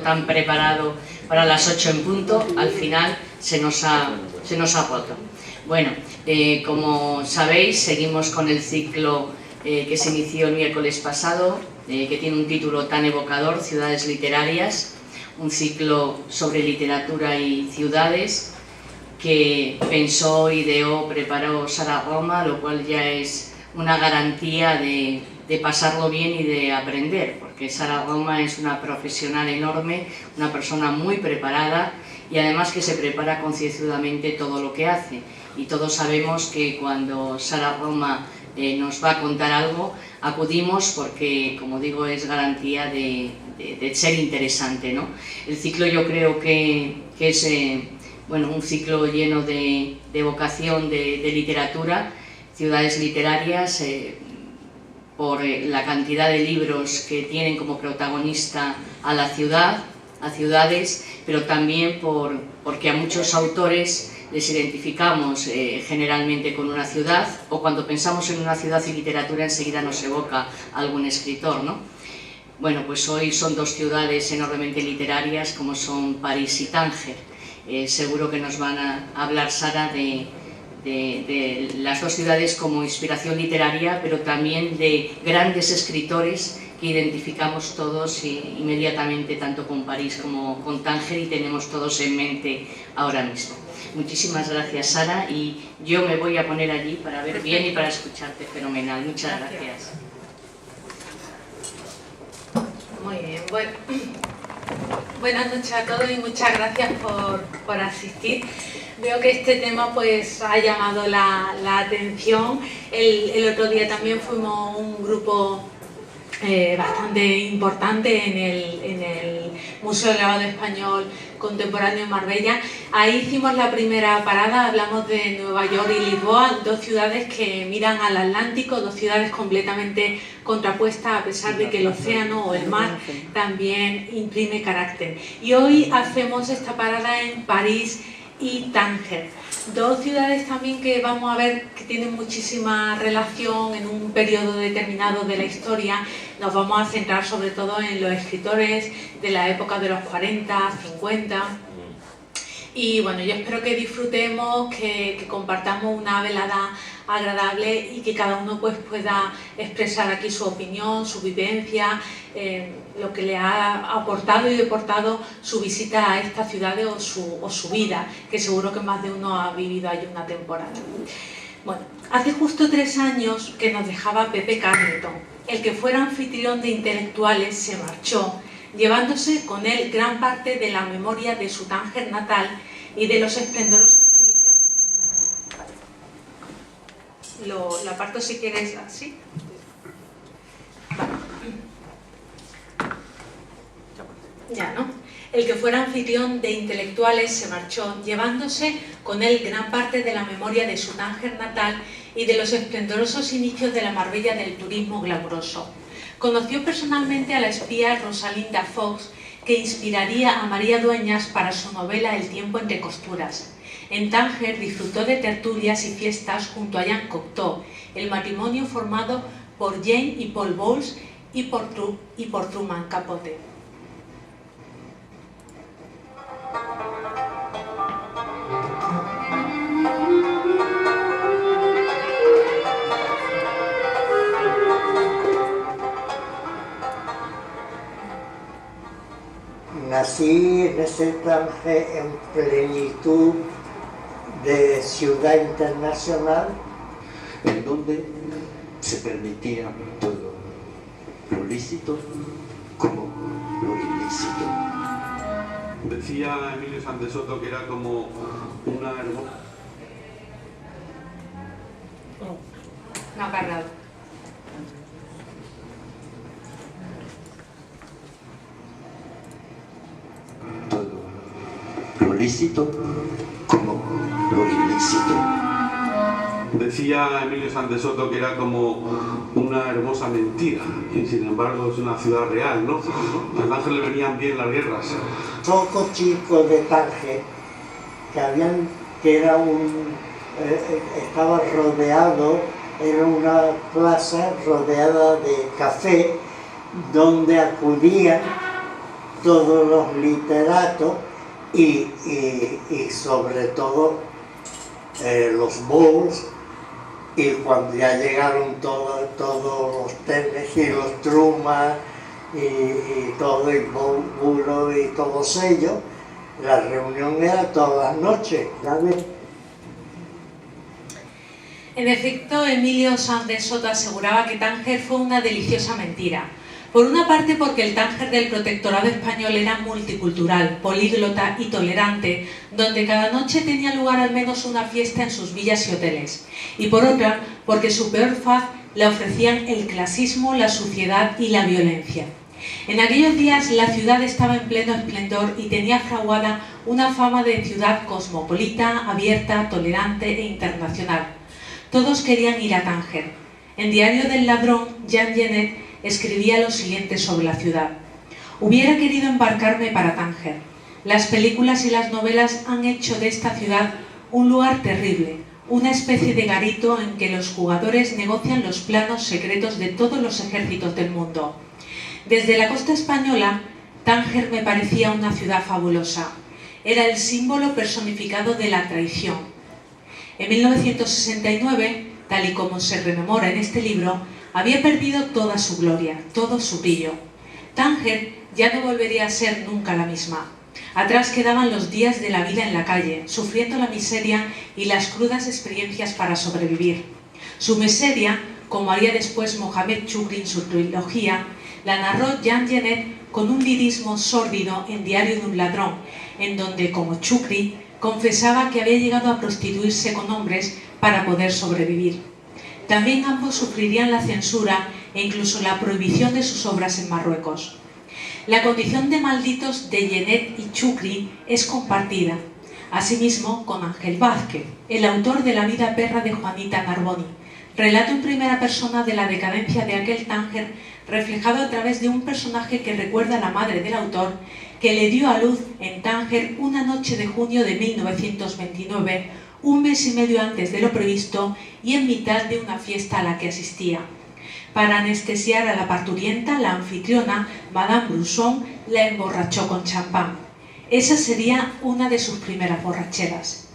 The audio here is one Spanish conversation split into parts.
tan preparado para las 8 en punto, al final se nos ha roto. Bueno, como sabéis, seguimos con el ciclo que se inició el miércoles pasado, que tiene un título tan evocador, Ciudades Literarias, un ciclo sobre literatura y ciudades que pensó, ideó, preparó Sara Roma, lo cual ya es una garantía de pasarlo bien y de aprender, porque Sara Roma es una profesional enorme, una persona muy preparada y además que se prepara concienzudamente todo lo que hace. Y todos sabemos que cuando Sara Roma nos va a contar algo, acudimos porque, como digo, es garantía de ser interesante, ¿no? El ciclo yo creo que es bueno, un ciclo lleno de vocación de literatura, ciudades literarias, por la cantidad de libros que tienen como protagonista a la ciudad, a ciudades, pero también porque a muchos autores les identificamos generalmente con una ciudad, o cuando pensamos en una ciudad y literatura enseguida nos evoca algún escritor, ¿no? Bueno, pues hoy son dos ciudades enormemente literarias como son París y Tánger. Seguro que nos van a hablar, Sara, de las dos ciudades como inspiración literaria, pero también de grandes escritores que identificamos todos inmediatamente, tanto con París como con Tánger, y tenemos todos en mente ahora mismo. Muchísimas gracias, Sara, y yo me voy a poner allí para ver bien y para escucharte fenomenal. Muchas gracias. Muy bien, bueno, buenas noches a todos y muchas gracias por asistir. Veo que este tema pues ha llamado la atención. El otro día también fuimos un grupo bastante importante en el Museo del Grabado Español Contemporáneo en Marbella. Ahí hicimos la primera parada, hablamos de Nueva York y Lisboa, dos ciudades que miran al Atlántico, dos ciudades completamente contrapuestas a pesar de que el océano o el mar también imprime carácter. Y hoy hacemos esta parada en París y Tánger, dos ciudades también que vamos a ver que tienen muchísima relación en un periodo determinado de la historia. Nos vamos a centrar sobre todo en los escritores de la época de los 40, 50. Y bueno, yo espero que disfrutemos, que compartamos una velada agradable y que cada uno pues pueda expresar aquí su opinión, su vivencia, lo que le ha aportado y deportado su visita a estas ciudades o su vida, que seguro que más de uno ha vivido ahí una temporada. Bueno, hace justo 3 años que nos dejaba Pepe Carleton. El que fuera anfitrión de intelectuales se marchó, llevándose con él gran parte de la memoria de su Tánger natal y de los esplendorosos inicios. Lo aparto si quieres así. Vale. Ya, ¿no? El que fuera anfitrión de intelectuales se marchó, llevándose con él gran parte de la memoria de su Tánger natal y de los esplendorosos inicios de la Marbella del turismo glamuroso. Conoció personalmente a la espía Rosalinda Fox, que inspiraría a María Dueñas para su novela El tiempo entre costuras. En Tánger disfrutó de tertulias y fiestas junto a Jean Cocteau, el matrimonio formado por Jane y Paul Bowles y por Truman Capote. Nací en ese Tánger en plenitud de ciudad internacional, en donde se permitía todo, lo lícito como lo ilícito. Decía Emilio Santesoto que era como una hermosa... No ha cargado. Todo, lo lícito como lo ilícito. Decía Emilio Santesoto que era como una hermosa mentira y sin embargo es una ciudad real, ¿no? A Tánger le venían bien las guerras. Pocos chicos de Tánger que era estaba rodeado, era una plaza rodeada de café donde acudían todos los literatos y sobre todo los Bowles, y cuando ya llegaron todos los Tennessee y los Truman y todo, y Bulo y todos ellos, la reunión era todas las noches, ¿sabes? En efecto, Emilio Sanz de Soto aseguraba que Tánger fue una deliciosa mentira. Por una parte porque el Tánger del protectorado español era multicultural, políglota y tolerante, donde cada noche tenía lugar al menos una fiesta en sus villas y hoteles. Y por otra, porque su peor faz la ofrecían el clasismo, la suciedad y la violencia. En aquellos días la ciudad estaba en pleno esplendor y tenía fraguada una fama de ciudad cosmopolita, abierta, tolerante e internacional. Todos querían ir a Tánger. En Diario del Ladrón, Jean Genet escribía lo siguiente sobre la ciudad. Hubiera querido embarcarme para Tánger. Las películas y las novelas han hecho de esta ciudad un lugar terrible, una especie de garito en que los jugadores negocian los planos secretos de todos los ejércitos del mundo. Desde la costa española, Tánger me parecía una ciudad fabulosa. Era el símbolo personificado de la traición. En 1969, tal y como se rememora en este libro, había perdido toda su gloria, todo su brillo. Tánger ya no volvería a ser nunca la misma. Atrás quedaban los días de la vida en la calle, sufriendo la miseria y las crudas experiencias para sobrevivir. Su miseria, como haría después Mohamed Chukri en su trilogía, la narró Jean Genet con un lirismo sórdido en Diario de un ladrón, en donde, como Chukri, confesaba que había llegado a prostituirse con hombres para poder sobrevivir. También ambos sufrirían la censura e incluso la prohibición de sus obras en Marruecos. La condición de malditos de Genet y Chukri es compartida, asimismo con Ángel Vázquez, el autor de La vida perra de Juanita Narboni, relato en primera persona de la decadencia de aquel Tánger, reflejado a través de un personaje que recuerda a la madre del autor, que le dio a luz en Tánger una noche de junio de 1929, un mes y medio antes de lo previsto y en mitad de una fiesta a la que asistía. Para anestesiar a la parturienta, la anfitriona, Madame Brusson, la emborrachó con champán. Esa sería una de sus primeras borracheras.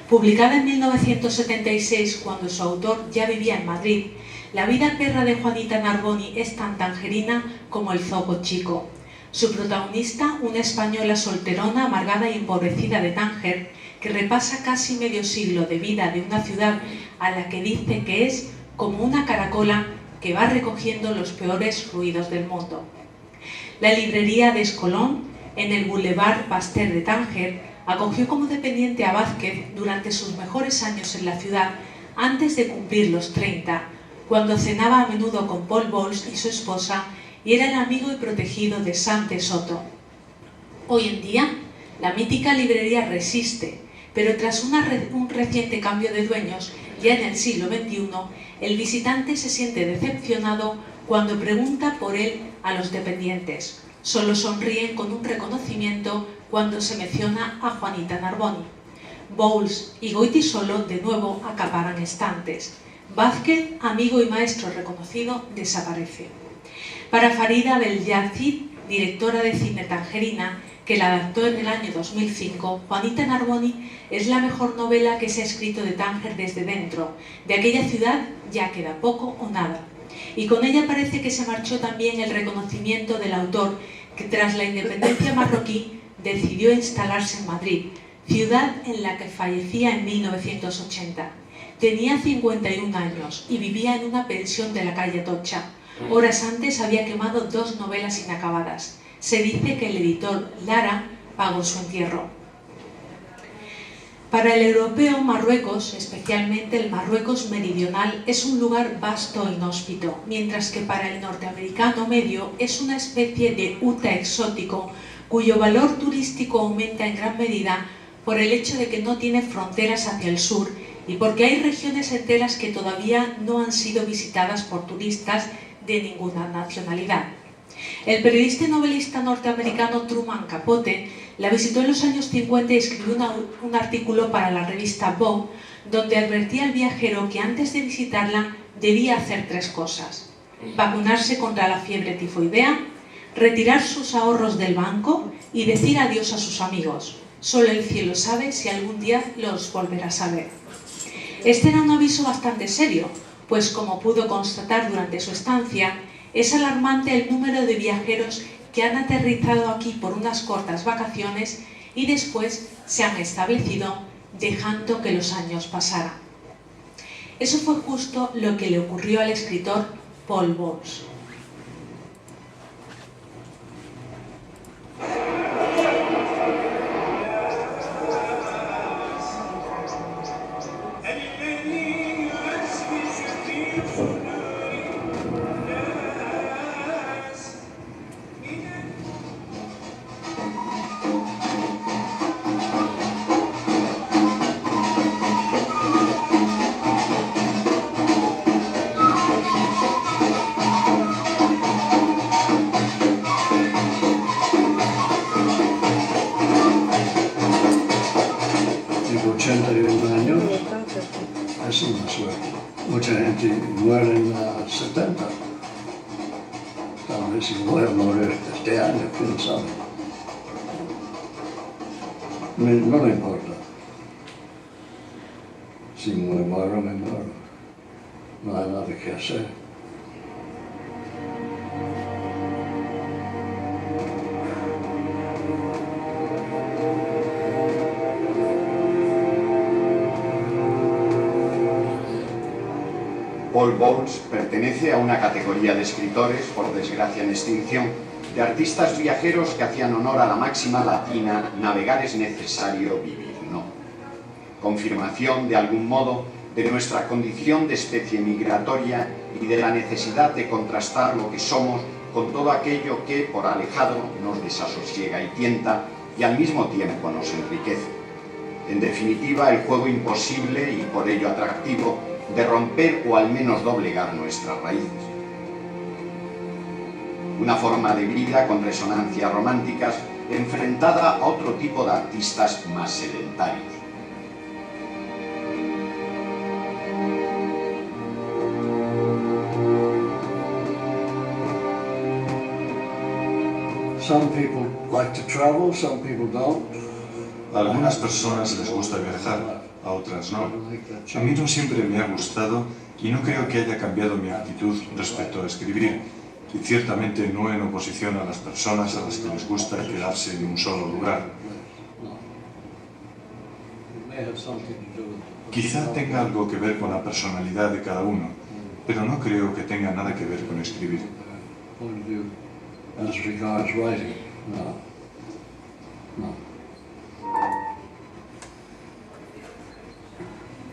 Publicada en 1976, cuando su autor ya vivía en Madrid, La vida perra de Juanita Narboni es tan tangerina como el zoco chico. Su protagonista, una española solterona, amargada y empobrecida de Tánger, que repasa casi medio siglo de vida de una ciudad a la que dice que es como una caracola que va recogiendo los peores ruidos del mundo. La librería de Escolón, en el Boulevard Pasteur de Tánger, acogió como dependiente a Vázquez durante sus mejores años en la ciudad, antes de cumplir los 30, cuando cenaba a menudo con Paul Bowles y su esposa y era el amigo y protegido de Sanz de Soto. Hoy en día, la mítica librería resiste, pero tras un reciente cambio de dueños, ya en el siglo XXI, el visitante se siente decepcionado cuando pregunta por él a los dependientes. Solo sonríen con un reconocimiento cuando se menciona a Juanita Narboni. Bowles y Goytisolo de nuevo acaparan estantes. Vázquez, amigo y maestro reconocido, desaparece. Para Farida Belyazid, directora de cine tangerina, que la adaptó en el año 2005, Juanita Narboni es la mejor novela que se ha escrito de Tánger desde dentro. De aquella ciudad ya queda poco o nada. Y con ella parece que se marchó también el reconocimiento del autor, que tras la independencia marroquí decidió instalarse en Madrid, ciudad en la que fallecía en 1980. Tenía 51 años y vivía en una pensión de la calle Atocha. Horas antes había quemado 2 novelas inacabadas. Se dice que el editor Lara pagó su entierro. Para el europeo, Marruecos, especialmente el Marruecos meridional, es un lugar vasto e inhóspito, mientras que para el norteamericano medio es una especie de Utah exótico cuyo valor turístico aumenta en gran medida por el hecho de que no tiene fronteras hacia el sur y porque hay regiones enteras que todavía no han sido visitadas por turistas de ninguna nacionalidad. El periodista y novelista norteamericano Truman Capote la visitó en los años 50 y escribió un artículo para la revista Vogue, donde advertía al viajero que antes de visitarla debía hacer 3 cosas: vacunarse contra la fiebre tifoidea, retirar sus ahorros del banco y decir adiós a sus amigos. Solo el cielo sabe si algún día los volverás a ver. Este era un aviso bastante serio, pues como pudo constatar durante su estancia, es alarmante el número de viajeros que han aterrizado aquí por unas cortas vacaciones y después se han establecido dejando que los años pasaran. Eso fue justo lo que le ocurrió al escritor Paul Bowles. Mucha gente muere en los 70. Tal vez si voy a morir este año, quién sabe. No me importa. Si me muero, me muero. No hay nada que hacer. Paul Bowles pertenece a una categoría de escritores, por desgracia en extinción, de artistas viajeros que hacían honor a la máxima latina: navegar es necesario, vivir no. Confirmación, de algún modo, de nuestra condición de especie migratoria y de la necesidad de contrastar lo que somos con todo aquello que, por alejado, nos desasosiega y tienta y al mismo tiempo nos enriquece. En definitiva, el juego imposible y por ello atractivo de romper o al menos doblegar nuestras raíces. Una forma de vida con resonancias románticas enfrentada a otro tipo de artistas más sedentarios. Some people like to travel, some people don't. A algunas personas les gusta viajar, a otras no. A mí no siempre me ha gustado y no creo que haya cambiado mi actitud respecto a escribir. Y ciertamente no en oposición a las personas a las que les gusta quedarse en un solo lugar. Quizá tenga algo que ver con la personalidad de cada uno, pero no creo que tenga nada que ver con escribir. As regards writing, no.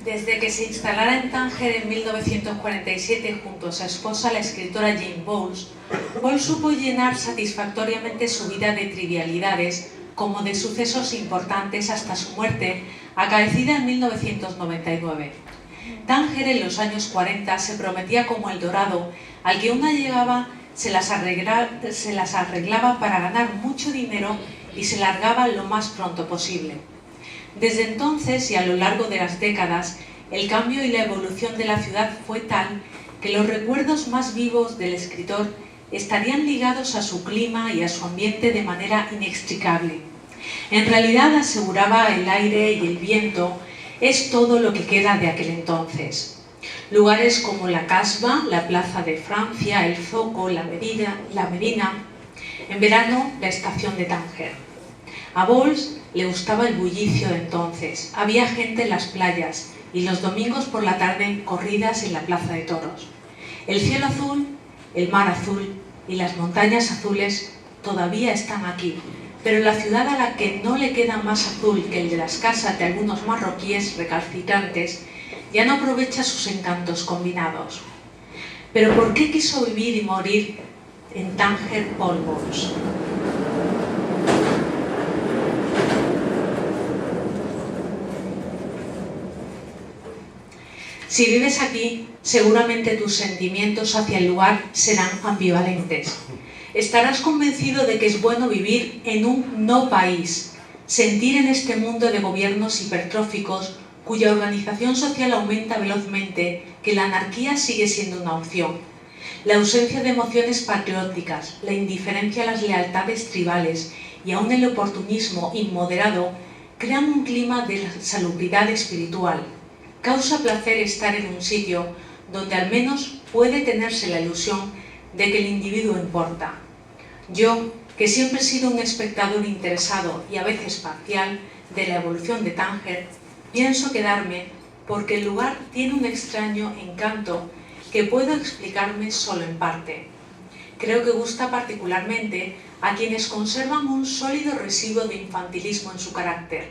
Desde que se instalara en Tánger en 1947 junto a su esposa, la escritora Jane Bowles, Bowles supo llenar satisfactoriamente su vida de trivialidades como de sucesos importantes hasta su muerte, acaecida en 1999. Tánger en los años 40 se prometía como el Dorado, al que una llegaba se las arreglaba para ganar mucho dinero y se largaba lo más pronto posible. Desde entonces y a lo largo de las décadas, el cambio y la evolución de la ciudad fue tal que los recuerdos más vivos del escritor estarían ligados a su clima y a su ambiente de manera inextricable. En realidad, aseguraba, el aire y el viento es todo lo que queda de aquel entonces. Lugares como la Casbah, la Plaza de Francia, el Zoco, la Medina, en verano la estación de Tánger. A Bowles le gustaba el bullicio de entonces, había gente en las playas y los domingos por la tarde corridas en la Plaza de Toros. El cielo azul, el mar azul y las montañas azules todavía están aquí, pero la ciudad a la que no le queda más azul que el de las casas de algunos marroquíes recalcitrantes ya no aprovecha sus encantos combinados. Pero ¿por qué quiso vivir y morir en Tánger Paul Bowles? Si vives aquí, seguramente tus sentimientos hacia el lugar serán ambivalentes. Estarás convencido de que es bueno vivir en un no país, sentir en este mundo de gobiernos hipertróficos cuya organización social aumenta velozmente que la anarquía sigue siendo una opción. La ausencia de emociones patrióticas, la indiferencia a las lealtades tribales y aún el oportunismo inmoderado crean un clima de salubridad espiritual. Causa placer estar en un sitio donde al menos puede tenerse la ilusión de que el individuo importa. Yo, que siempre he sido un espectador interesado y a veces parcial de la evolución de Tánger, pienso quedarme porque el lugar tiene un extraño encanto que puedo explicarme solo en parte. Creo que gusta particularmente a quienes conservan un sólido residuo de infantilismo en su carácter.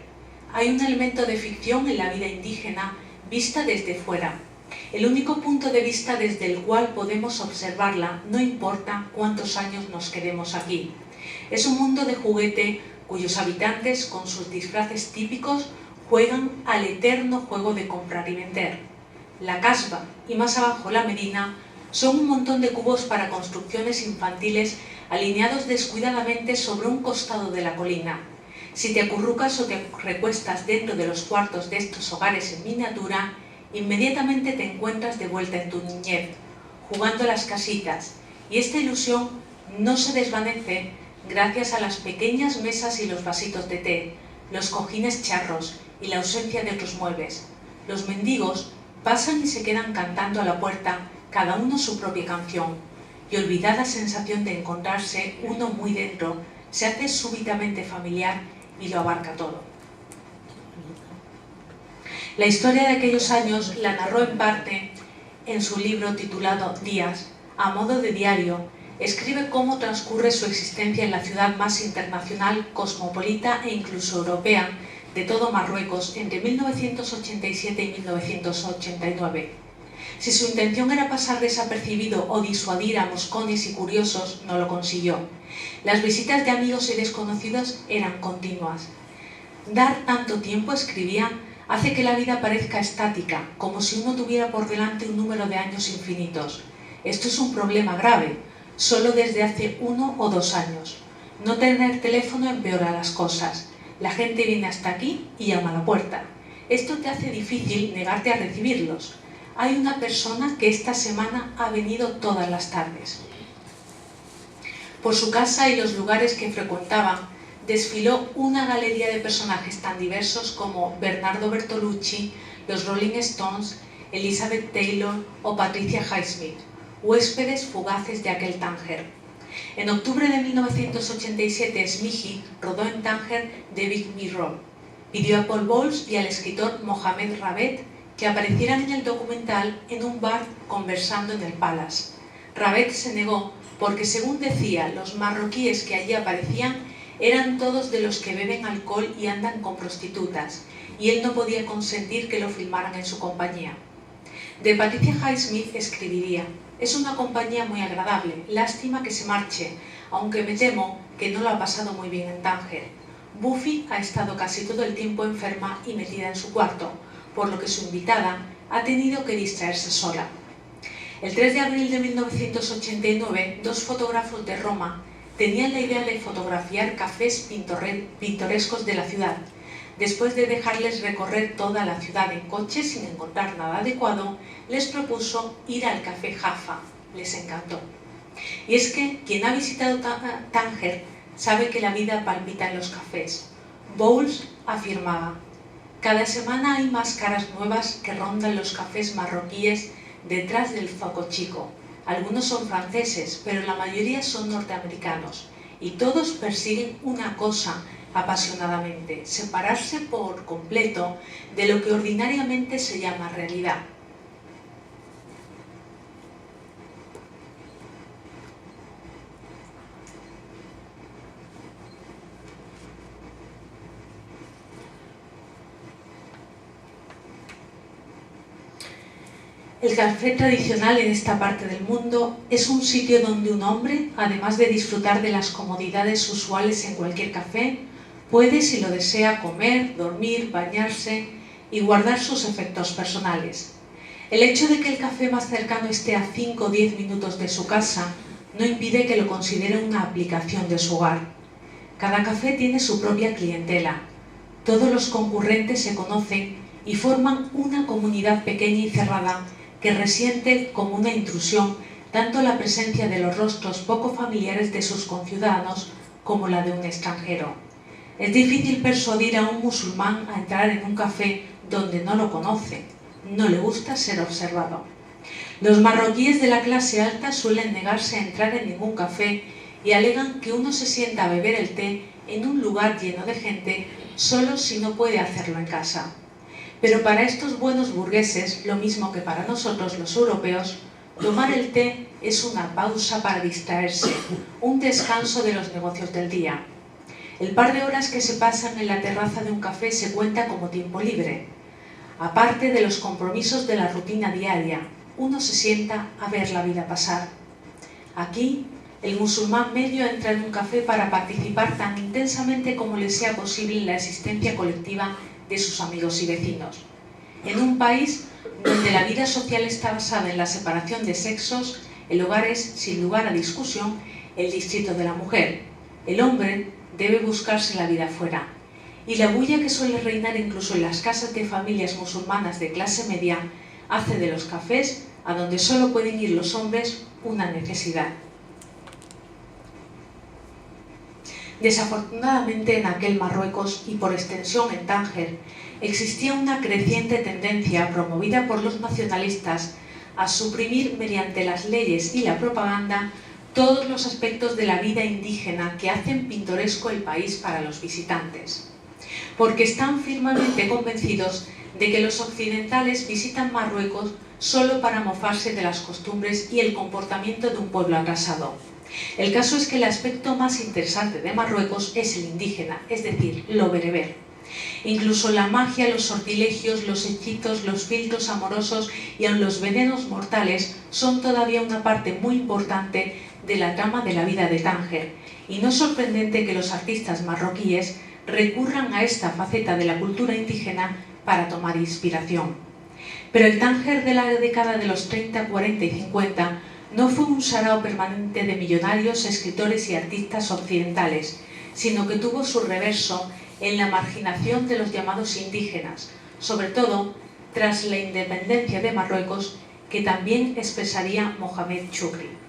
Hay un elemento de ficción en la vida indígena vista desde fuera. El único punto de vista desde el cual podemos observarla, no importa cuántos años nos quedemos aquí. Es un mundo de juguete cuyos habitantes, con sus disfraces típicos, juegan al eterno juego de comprar y vender. La casba y más abajo la medina son un montón de cubos para construcciones infantiles alineados descuidadamente sobre un costado de la colina. Si te acurrucas o te recuestas dentro de los cuartos de estos hogares en miniatura, inmediatamente te encuentras de vuelta en tu niñez, jugando a las casitas, y esta ilusión no se desvanece gracias a las pequeñas mesas y los vasitos de té, los cojines charros y la ausencia de otros muebles. Los mendigos pasan y se quedan cantando a la puerta, cada uno su propia canción, y olvidada sensación de encontrarse uno muy dentro, se hace súbitamente familiar y lo abarca todo. La historia de aquellos años la narró en parte en su libro titulado Días, a modo de diario. Escribe cómo transcurre su existencia en la ciudad más internacional, cosmopolita e incluso europea de todo Marruecos entre 1987 y 1989. Si su intención era pasar desapercibido o disuadir a moscones y curiosos, no lo consiguió. Las visitas de amigos y desconocidos eran continuas. Dar tanto tiempo, escribía, hace que la vida parezca estática, como si uno tuviera por delante un número de años infinitos. Esto es un problema grave, solo desde hace 1 o 2 años. No tener teléfono empeora las cosas. La gente viene hasta aquí y llama a la puerta. Esto te hace difícil negarte a recibirlos. Hay una persona que esta semana ha venido todas las tardes. Por su casa y los lugares que frecuentaba, desfiló una galería de personajes tan diversos como Bernardo Bertolucci, los Rolling Stones, Elizabeth Taylor o Patricia Highsmith, huéspedes fugaces de aquel Tánger. En octubre de 1987, Smighi rodó en Tánger The Big Mirror. Pidió a Paul Bowles y al escritor Mohamed Rabet que aparecieran en el documental en un bar conversando en el Palace. Rabet se negó porque, según decía, los marroquíes que allí aparecían eran todos de los que beben alcohol y andan con prostitutas, y él no podía consentir que lo filmaran en su compañía. De Patricia Highsmith escribiría: «Es una compañía muy agradable, lástima que se marche, aunque me temo que no lo ha pasado muy bien en Tánger. Buffy ha estado casi todo el tiempo enferma y metida en su cuarto, por lo que su invitada ha tenido que distraerse sola». El 3 de abril de 1989, 2 fotógrafos de Roma tenían la idea de fotografiar cafés pintorescos de la ciudad. Después de dejarles recorrer toda la ciudad en coche sin encontrar nada adecuado, les propuso ir al café Jaffa. Les encantó. Y es que quien ha visitado Tánger sabe que la vida palpita en los cafés. Bowles afirmaba: «Cada semana hay más caras nuevas que rondan los cafés marroquíes detrás del zoco chico. Algunos son franceses, pero la mayoría son norteamericanos, y todos persiguen una cosa apasionadamente: separarse por completo de lo que ordinariamente se llama realidad». El café tradicional en esta parte del mundo es un sitio donde un hombre, además de disfrutar de las comodidades usuales en cualquier café, puede, si lo desea, comer, dormir, bañarse y guardar sus efectos personales. El hecho de que el café más cercano esté a 5 o 10 minutos de su casa no impide que lo considere una aplicación de su hogar. Cada café tiene su propia clientela. Todos los concurrentes se conocen y forman una comunidad pequeña y cerrada que resiente como una intrusión tanto la presencia de los rostros poco familiares de sus conciudadanos como la de un extranjero. Es difícil persuadir a un musulmán a entrar en un café donde no lo conoce, no le gusta ser observado. Los marroquíes de la clase alta suelen negarse a entrar en ningún café y alegan que uno se sienta a beber el té en un lugar lleno de gente solo si no puede hacerlo en casa. Pero para estos buenos burgueses, lo mismo que para nosotros los europeos, tomar el té es una pausa para distraerse, un descanso de los negocios del día. El par de horas que se pasan en la terraza de un café se cuenta como tiempo libre. Aparte de los compromisos de la rutina diaria, uno se sienta a ver la vida pasar. Aquí, el musulmán medio entra en un café para participar tan intensamente como le sea posible en la existencia colectiva de sus amigos y vecinos. En un país donde la vida social está basada en la separación de sexos, el hogar es, sin lugar a discusión, el distrito de la mujer. El hombre debe buscarse la vida fuera. Y la bulla que suele reinar incluso en las casas de familias musulmanas de clase media hace de los cafés, a donde solo pueden ir los hombres, una necesidad. Desafortunadamente en aquel Marruecos y por extensión en Tánger existía una creciente tendencia promovida por los nacionalistas a suprimir mediante las leyes y la propaganda todos los aspectos de la vida indígena que hacen pintoresco el país para los visitantes, porque están firmemente convencidos de que los occidentales visitan Marruecos solo para mofarse de las costumbres y el comportamiento de un pueblo atrasado. El caso es que el aspecto más interesante de Marruecos es el indígena, es decir, lo bereber. Incluso la magia, los sortilegios, los hechizos, los filtros amorosos y aun los venenos mortales son todavía una parte muy importante de la trama de la vida de Tánger, y no es sorprendente que los artistas marroquíes recurran a esta faceta de la cultura indígena para tomar inspiración. Pero el Tánger de la década de los 30, 40 y 50 no fue un sarao permanente de millonarios, escritores y artistas occidentales, sino que tuvo su reverso en la marginación de los llamados indígenas, sobre todo tras la independencia de Marruecos, que también expresaría Mohamed Choukri.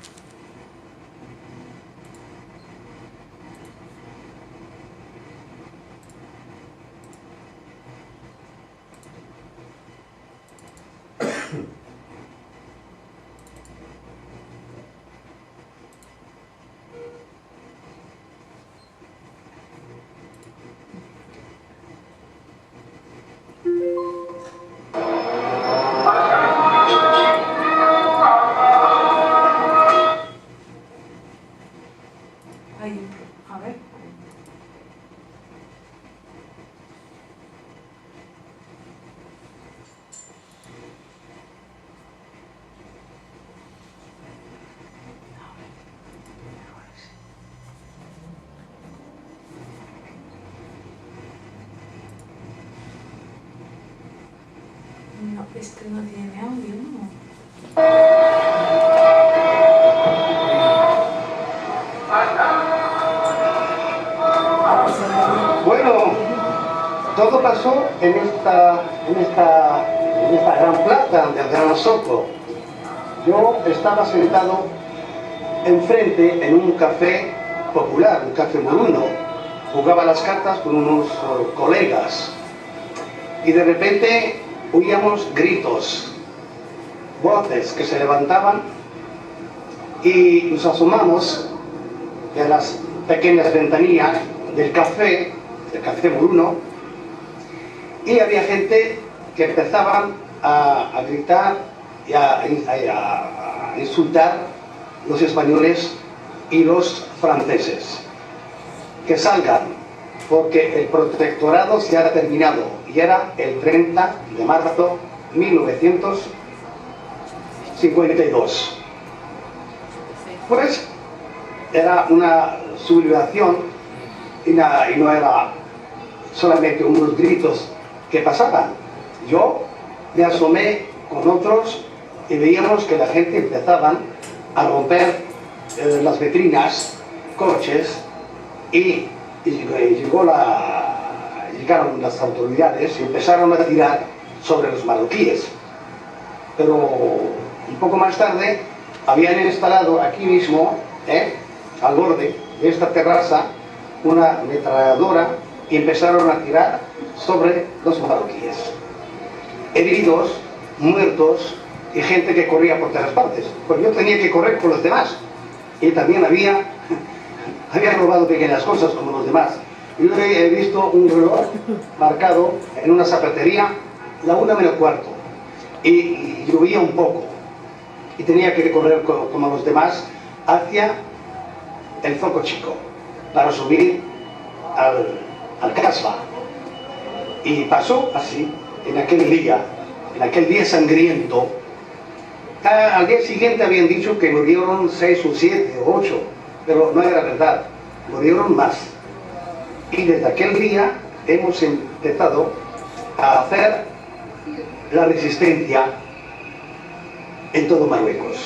No, este no tiene audio, ¿no? Bueno, todo pasó en esta gran plaza del Gran Zoco. Yo estaba sentado enfrente en un café popular, un café moruno. Jugaba las cartas con unos colegas y de repente oíamos gritos, voces que se levantaban y nos asomamos a las pequeñas ventanillas del café moruno, y había gente que empezaban a gritar y a insultar los españoles y los franceses. Que salgan, porque el protectorado se ha terminado, y era el 30 de marzo de 1952. Pues era una sublevación y no era solamente unos gritos que pasaban. Yo me asomé con otros y veíamos que la gente empezaba a romper las vitrinas, coches, y llegaron las autoridades y empezaron a tirar sobre los marroquíes. Pero un poco más tarde habían instalado aquí mismo, al borde de esta terraza, una ametralladora y empezaron a tirar sobre los marroquíes. Heridos, muertos y gente que corría por todas partes. Pues yo tenía que correr con los demás. Y también había robado pequeñas cosas como los demás. Yo he visto un reloj marcado en una zapatería, la 1:15, y llovía un poco. Y tenía que correr como los demás hacia el Zoco Chico para subir al Casbah. Y pasó así, en aquel día sangriento. Al día siguiente habían dicho que murieron 6 o 7 o 8, pero no era verdad, murieron más. Y desde aquel día hemos empezado a hacer la resistencia en todo Marruecos.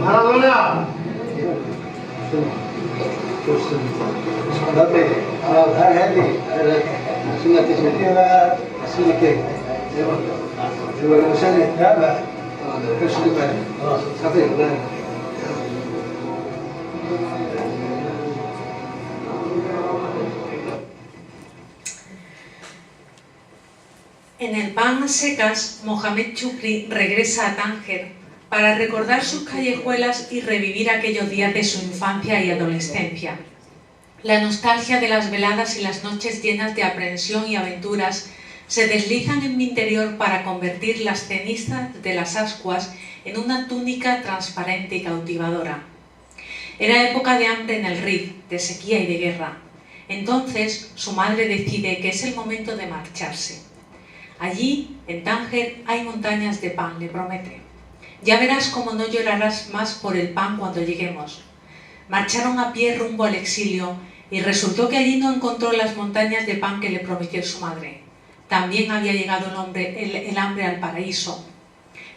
Maradona! En el Pan a secas, Mohamed Chukri regresa a Tánger para recordar sus callejuelas y revivir aquellos días de su infancia y adolescencia. La nostalgia de las veladas y las noches llenas de aprensión y aventuras se deslizan en mi interior para convertir las cenizas de las ascuas en una túnica transparente y cautivadora. Era época de hambre en el Rif, de sequía y de guerra. Entonces su madre decide que es el momento de marcharse. Allí, en Tánger, hay montañas de pan, le promete. Ya verás cómo no llorarás más por el pan cuando lleguemos. Marcharon a pie rumbo al exilio y resultó que allí no encontró las montañas de pan que le prometió su madre. También había llegado el hambre al paraíso,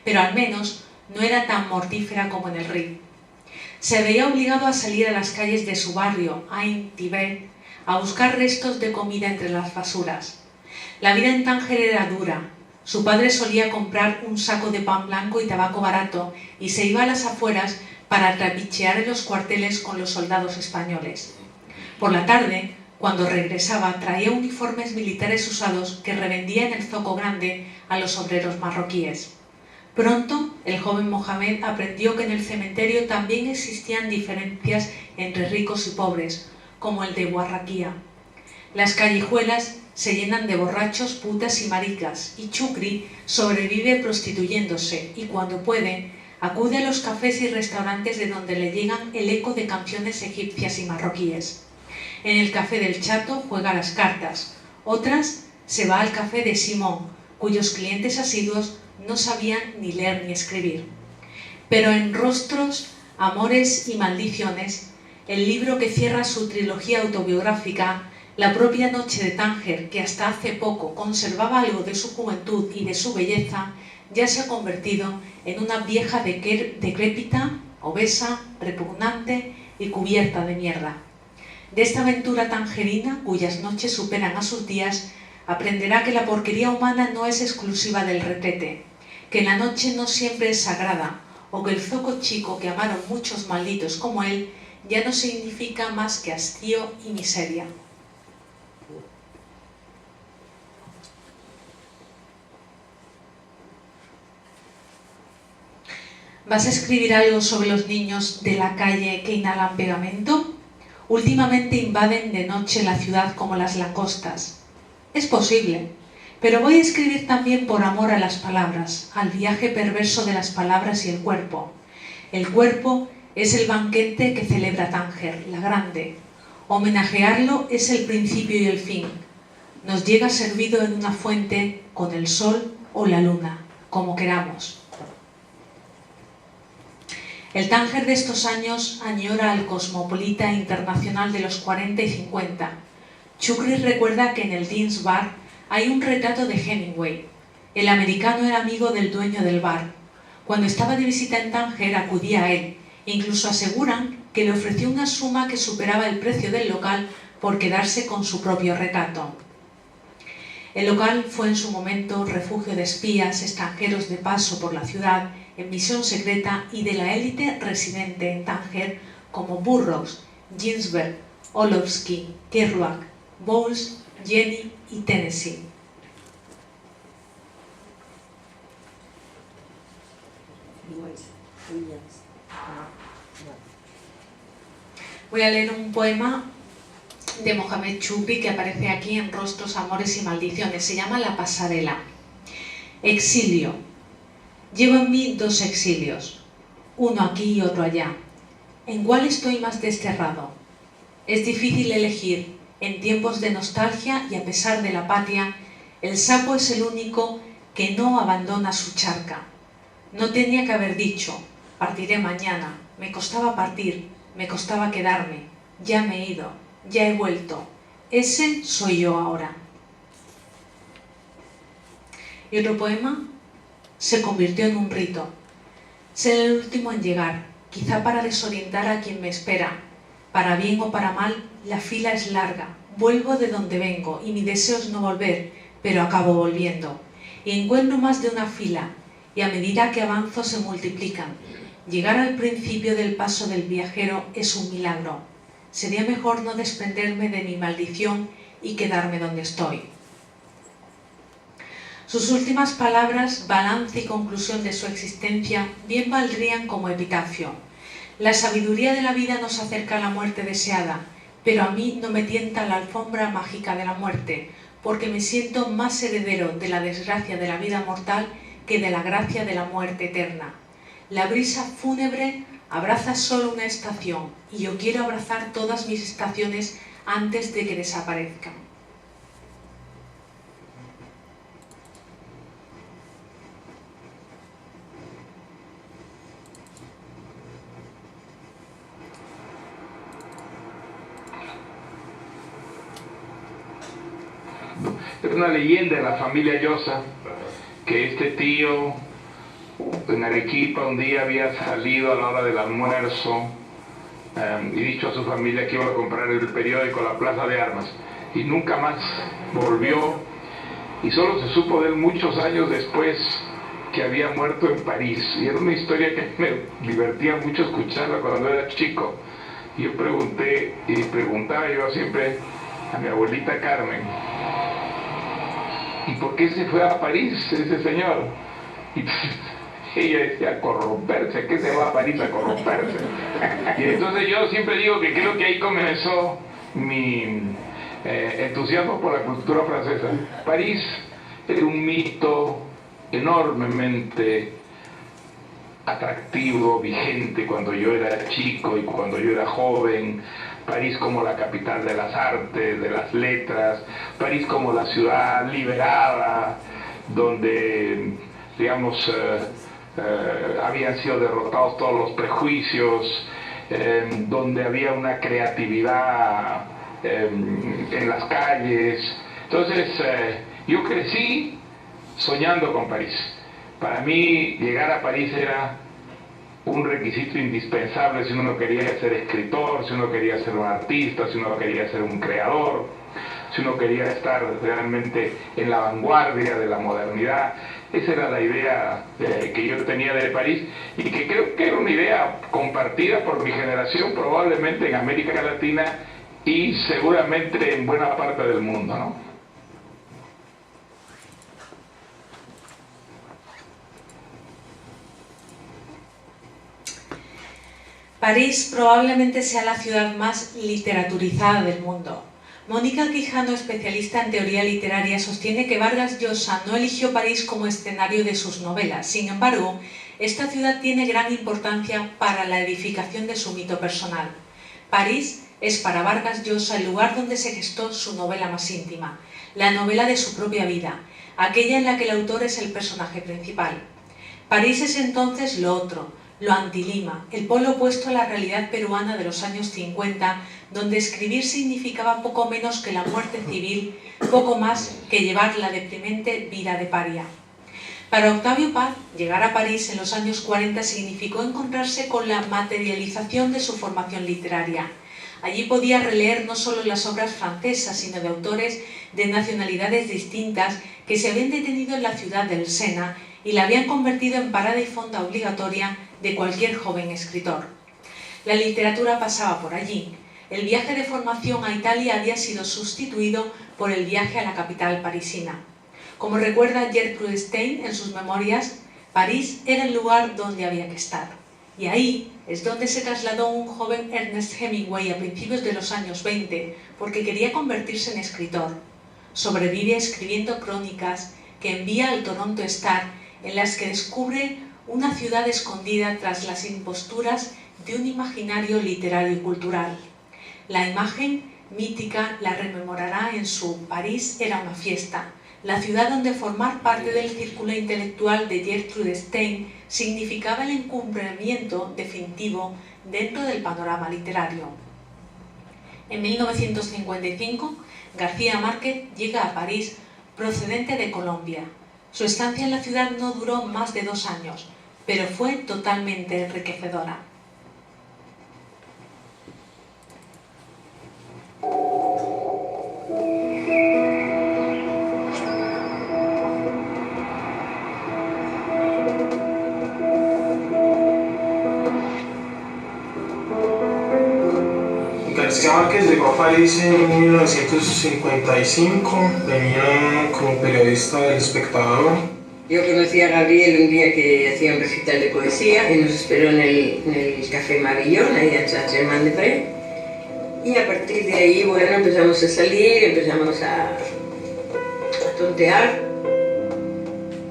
pero al menos no era tan mortífera como en el Rif. Se veía obligado a salir a las calles de su barrio, Ain Tibet, a buscar restos de comida entre las basuras. La vida en Tánger era dura. Su padre solía comprar un saco de pan blanco y tabaco barato y se iba a las afueras para trapichear en los cuarteles con los soldados españoles. Por la tarde, cuando regresaba, traía uniformes militares usados que revendía en el zoco grande a los obreros marroquíes. Pronto, el joven Mohamed aprendió que en el cementerio también existían diferencias entre ricos y pobres, como el de Guarraquía. Las callejuelas se llenan de borrachos, putas y maricas, y Chukri sobrevive prostituyéndose y cuando puede, acude a los cafés y restaurantes de donde le llegan el eco de canciones egipcias y marroquíes. En el café del Chato juega a las cartas, otras se va al café de Simón, cuyos clientes asiduos no sabían ni leer ni escribir. Pero en Rostros, Amores y Maldiciones, el libro que cierra su trilogía autobiográfica, la propia noche de Tánger, que hasta hace poco conservaba algo de su juventud y de su belleza, ya se ha convertido en una vieja decrépita, obesa, repugnante y cubierta de mierda. De esta aventura tangerina, cuyas noches superan a sus días, aprenderá que la porquería humana no es exclusiva del retrete, que la noche no siempre es sagrada, o que el zoco chico que amaron muchos malditos como él ya no significa más que hastío y miseria. ¿Vas a escribir algo sobre los niños de la calle que inhalan pegamento? Últimamente invaden de noche la ciudad como las langostas. Es posible, pero voy a escribir también por amor a las palabras, al viaje perverso de las palabras y el cuerpo. El cuerpo es el banquete que celebra Tánger, la grande. Homenajearlo es el principio y el fin. Nos llega servido en una fuente con el sol o la luna, como queramos. El Tánger de estos años añora al cosmopolita internacional de los 40 y 50. Chukri recuerda que en el Dins Bar hay un retrato de Hemingway. El americano era amigo del dueño del bar. Cuando estaba de visita en Tánger acudía a él. Incluso aseguran que le ofreció una suma que superaba el precio del local por quedarse con su propio retrato. El local fue en su momento refugio de espías, extranjeros de paso por la ciudad, en misión secreta y de la élite residente en Tánger como Burroughs, Ginsberg, Orlovsky, Kerouac, Bowles, Jenny y Tennessee. Voy a leer un poema de Mohamed Choupi que aparece aquí en Rostros, Amores y Maldiciones. Se llama La pasarela. Exilio. Llevo en mí dos exilios, uno aquí y otro allá. ¿En cuál estoy más desterrado? Es difícil elegir. En tiempos de nostalgia y a pesar de la apatía, el sapo es el único que no abandona su charca. No tenía que haber dicho, partiré mañana. Me costaba partir, me costaba quedarme. Ya me he ido, ya he vuelto. Ese soy yo ahora. Y otro poema, se convirtió en un rito. Ser el último en llegar, quizá para desorientar a quien me espera. Para bien o para mal, la fila es larga. Vuelvo de donde vengo y mi deseo es no volver, pero acabo volviendo. Y encuentro más de una fila, y a medida que avanzo se multiplican. Llegar al principio del paso del viajero es un milagro. Sería mejor no desprenderme de mi maldición y quedarme donde estoy. Sus últimas palabras, balance y conclusión de su existencia, bien valdrían como epitafio. La sabiduría de la vida nos acerca a la muerte deseada, pero a mí no me tienta la alfombra mágica de la muerte, porque me siento más heredero de la desgracia de la vida mortal que de la gracia de la muerte eterna. La brisa fúnebre abraza solo una estación, y yo quiero abrazar todas mis estaciones antes de que desaparezcan. Es una leyenda de la familia Llosa que este tío en Arequipa un día había salido a la hora del almuerzo y dicho a su familia que iba a comprar el periódico La Plaza de Armas y nunca más volvió, y solo se supo de él muchos años después que había muerto en París, y era una historia que me divertía mucho escucharla cuando era chico. Y yo pregunté y preguntaba yo siempre a mi abuelita Carmen, ¿y por qué se fue a París ese señor? Y ella decía, a corromperse. ¿Qué se va a París a corromperse? Y entonces yo siempre digo que creo que ahí comenzó mi entusiasmo por la cultura francesa. París era un mito enormemente atractivo, vigente cuando yo era chico y cuando yo era joven. París como la capital de las artes, de las letras, París como la ciudad liberada, donde, digamos, habían sido derrotados todos los prejuicios, donde había una creatividad en las calles. Entonces, yo crecí soñando con París. Para mí, llegar a París era un requisito indispensable si uno quería ser escritor, si uno quería ser un artista, si uno quería ser un creador, si uno quería estar realmente en la vanguardia de la modernidad. Esa era la idea que yo tenía de París, y que creo que era una idea compartida por mi generación, probablemente en América Latina y seguramente en buena parte del mundo, ¿no? París probablemente sea la ciudad más literaturizada del mundo. Mónica Quijano, especialista en teoría literaria, sostiene que Vargas Llosa no eligió París como escenario de sus novelas. Sin embargo, esta ciudad tiene gran importancia para la edificación de su mito personal. París es para Vargas Llosa el lugar donde se gestó su novela más íntima, la novela de su propia vida, aquella en la que el autor es el personaje principal. París es entonces lo otro, lo anti-Lima, el polo opuesto a la realidad peruana de los años 50, donde escribir significaba poco menos que la muerte civil, poco más que llevar la deprimente vida de paria. Para Octavio Paz, llegar a París en los años 40 significó encontrarse con la materialización de su formación literaria. Allí podía releer no solo las obras francesas, sino de autores de nacionalidades distintas que se habían detenido en la ciudad del Sena y la habían convertido en parada y fonda obligatoria de cualquier joven escritor. La literatura pasaba por allí. El viaje de formación a Italia había sido sustituido por el viaje a la capital parisina. Como recuerda Gertrude Stein en sus memorias, París era el lugar donde había que estar. Y ahí es donde se trasladó un joven Ernest Hemingway a principios de los años 20, porque quería convertirse en escritor. Sobrevive escribiendo crónicas que envía al Toronto Star, en las que descubre una ciudad escondida tras las imposturas de un imaginario literario y cultural. La imagen mítica la rememorará en su París era una fiesta, la ciudad donde formar parte del círculo intelectual de Gertrude Stein significaba el encumbramiento definitivo dentro del panorama literario. En 1955, García Márquez llega a París procedente de Colombia. Su estancia en la ciudad no duró más de 2 años, pero fue totalmente enriquecedora. García Márquez llegó a París en 1955, venía como periodista del Espectador. Yo conocí a Gabriel un día que hacía un recital de poesía y nos esperó en el Café Mavillón, ahí en Saint-Germain-des-Prés. Y a partir de ahí, bueno, empezamos a salir, empezamos a tontear.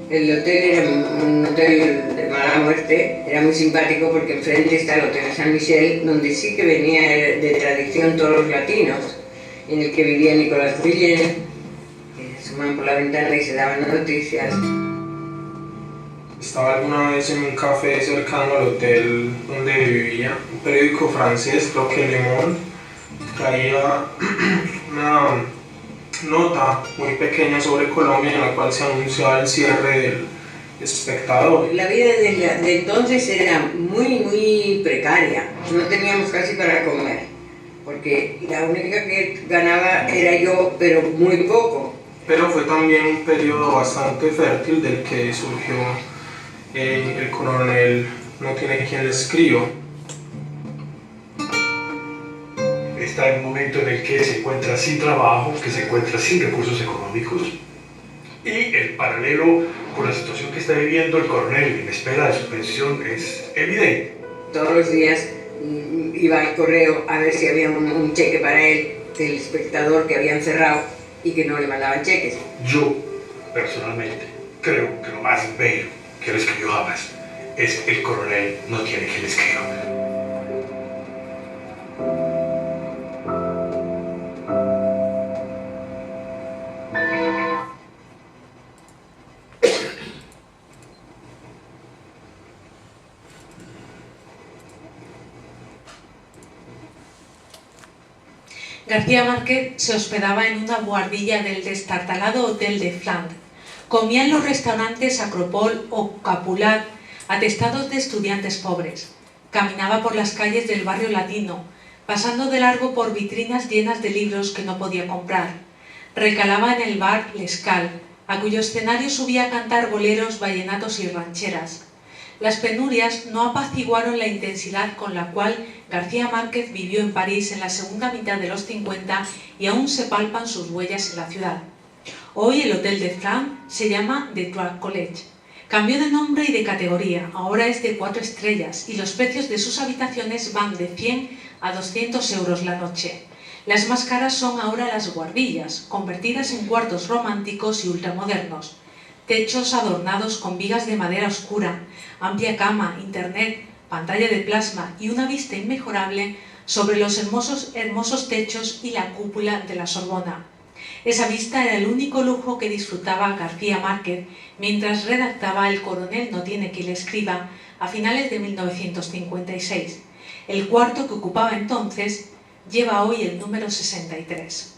El hotel era un hotel de mala muerte, era muy simpático porque enfrente está el Hotel San Michel, donde sí que venía de tradición todos los latinos, en el que vivía Nicolás Guillén, que se asomaban por la ventana y se daban noticias. Estaba alguna vez en un café cercano al hotel donde vivía, un periódico francés, creo que Le Monde, traía una nota muy pequeña sobre Colombia en la cual se anunciaba el cierre del Espectador. La vida de entonces era muy precaria, no teníamos casi para comer, porque la única que ganaba era yo, pero muy poco. Pero fue también un periodo bastante fértil del que surgió el coronel No tiene quien le escriba. Está en un momento en el que se encuentra sin trabajo, que se encuentra sin recursos económicos, y el paralelo con la situación que está viviendo el coronel en espera de su pensión es evidente. Todos los días iba al correo a ver si había un cheque para él del Espectador que habían cerrado y que no le mandaban cheques. Yo, personalmente, creo que lo más bello que él escribió jamás es El coronel no tiene quien le escriba. García Márquez se hospedaba en una buhardilla del destartalado Hotel de Flandre. Comía en los restaurantes Acropole o Capulat, atestados de estudiantes pobres. Caminaba por las calles del barrio latino, pasando de largo por vitrinas llenas de libros que no podía comprar. Recalaba en el bar L'Escale, a cuyo escenario subía a cantar boleros, vallenatos y rancheras. Las penurias no apaciguaron la intensidad con la cual García Márquez vivió en París en la segunda mitad de los 50 y aún se palpan sus huellas en la ciudad. Hoy el Hotel de Flandre se llama The Trois College. Cambió de nombre y de categoría, ahora es de 4 estrellas y los precios de sus habitaciones van de 100 a 200 euros la noche. Las más caras son ahora las buhardillas, convertidas en cuartos románticos y ultramodernos. Techos adornados con vigas de madera oscura, amplia cama, internet, pantalla de plasma y una vista inmejorable sobre los hermosos techos y la cúpula de la Sorbona. Esa vista era el único lujo que disfrutaba García Márquez mientras redactaba El coronel no tiene quien le escriba, a finales de 1956. El cuarto que ocupaba entonces lleva hoy el número 63.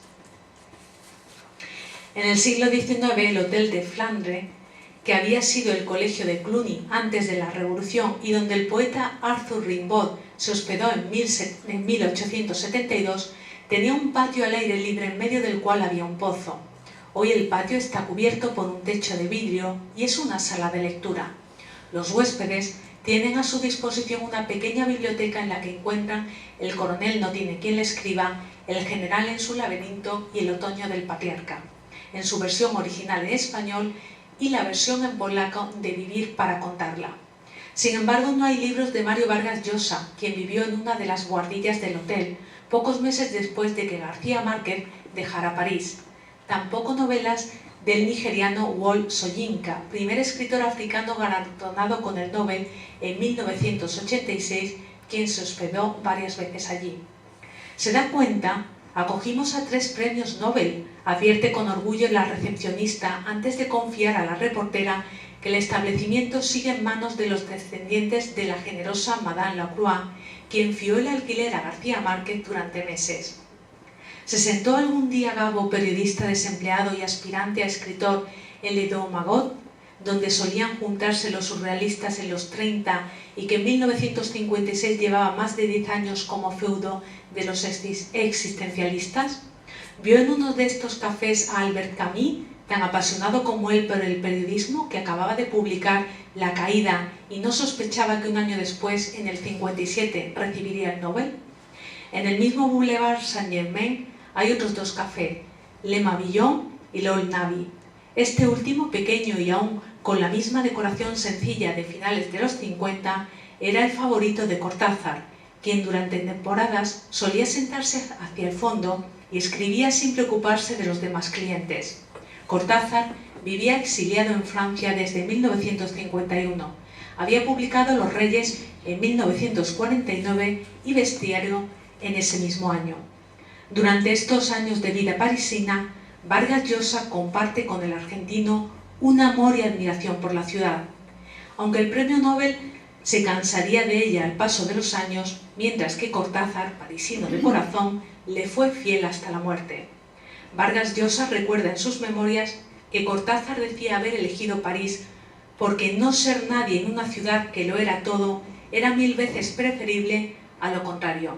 En el siglo XIX, el Hotel de Flandre, que había sido el colegio de Cluny antes de la Revolución y donde el poeta Arthur Rimbaud se hospedó en 1872, tenía un patio al aire libre en medio del cual había un pozo. Hoy el patio está cubierto por un techo de vidrio y es una sala de lectura. Los huéspedes tienen a su disposición una pequeña biblioteca en la que encuentran El coronel no tiene quien le escriba, El general en su laberinto y El otoño del patriarca, en su versión original en español, y la versión en polaco de Vivir para contarla. Sin embargo, no hay libros de Mario Vargas Llosa, quien vivió en una de las buhardillas del hotel, pocos meses después de que García Márquez dejara París. Tampoco novelas del nigeriano Wole Soyinka, primer escritor africano galardonado con el Nobel en 1986, quien se hospedó varias veces allí. ¿Se da cuenta? Acogimos a 3 premios Nobel, advierte con orgullo la recepcionista antes de confiar a la reportera que el establecimiento sigue en manos de los descendientes de la generosa Madame Lacroix, quien fió el alquiler a García Márquez durante meses. ¿Se sentó algún día Gabo, periodista desempleado y aspirante a escritor, en Le Dos Magots, donde solían juntarse los surrealistas en los 30 y que en 1956 llevaba más de 10 años como feudo de los existencialistas? ¿Vio en uno de estos cafés a Albert Camus, tan apasionado como él por el periodismo, que acababa de publicar La caída y no sospechaba que un año después, en el 57, recibiría el Nobel? En el mismo Boulevard Saint-Germain hay otros 2 cafés, Le Mabillon y l'Old Navy. Este último, pequeño y aún con la misma decoración sencilla de finales de los 50, era el favorito de Cortázar, quien durante temporadas solía sentarse hacia el fondo y escribía sin preocuparse de los demás clientes. Cortázar vivía exiliado en Francia desde 1951. Había publicado Los Reyes en 1949 y Bestiario en ese mismo año. Durante estos años de vida parisina, Vargas Llosa comparte con el argentino un amor y admiración por la ciudad. Aunque el premio Nobel se cansaría de ella al paso de los años, mientras que Cortázar, parisino de corazón, le fue fiel hasta la muerte. Vargas Llosa recuerda en sus memorias que Cortázar decía haber elegido París porque no ser nadie en una ciudad que lo era todo era 1000 veces preferible a lo contrario.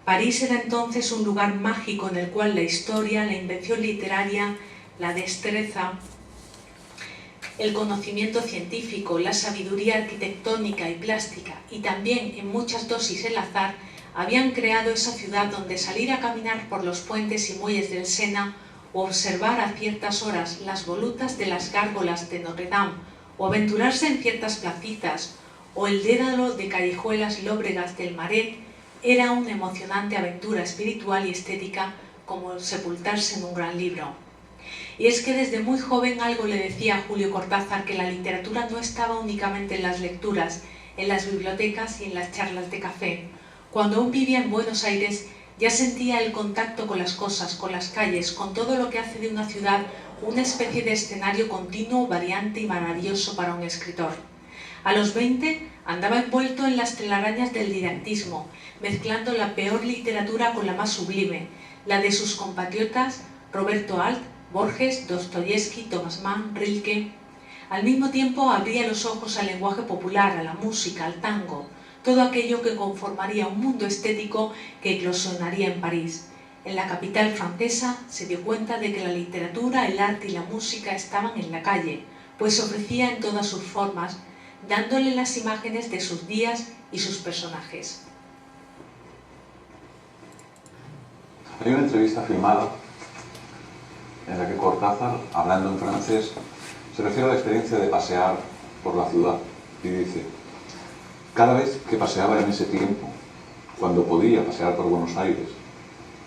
París era entonces un lugar mágico en el cual la historia, la invención literaria, la destreza, el conocimiento científico, la sabiduría arquitectónica y plástica y también en muchas dosis el azar habían creado esa ciudad donde salir a caminar por los puentes y muelles del Sena o observar a ciertas horas las volutas de las gárgolas de Notre Dame o aventurarse en ciertas placitas o el dédalo de callejuelas lóbregas del Marais era una emocionante aventura espiritual y estética como sepultarse en un gran libro. Y es que desde muy joven algo le decía a Julio Cortázar que la literatura no estaba únicamente en las lecturas, en las bibliotecas y en las charlas de café. Cuando aún vivía en Buenos Aires ya sentía el contacto con las cosas, con las calles, con todo lo que hace de una ciudad una especie de escenario continuo, variante y maravilloso para un escritor. A los 20 andaba envuelto en las telarañas del didactismo, mezclando la peor literatura con la más sublime, la de sus compatriotas Roberto Alt, Borges, Dostoyevsky, Thomas Mann, Rilke. Al mismo tiempo abría los ojos al lenguaje popular, a la música, al tango, todo aquello que conformaría un mundo estético que eclosionaría en París. En la capital francesa se dio cuenta de que la literatura, el arte y la música estaban en la calle, pues se ofrecía en todas sus formas, dándole las imágenes de sus días y sus personajes. Hay una entrevista filmada en la que Cortázar, hablando en francés, se refiere a la experiencia de pasear por la ciudad y dice: cada vez que paseaba en ese tiempo, cuando podía pasear por Buenos Aires,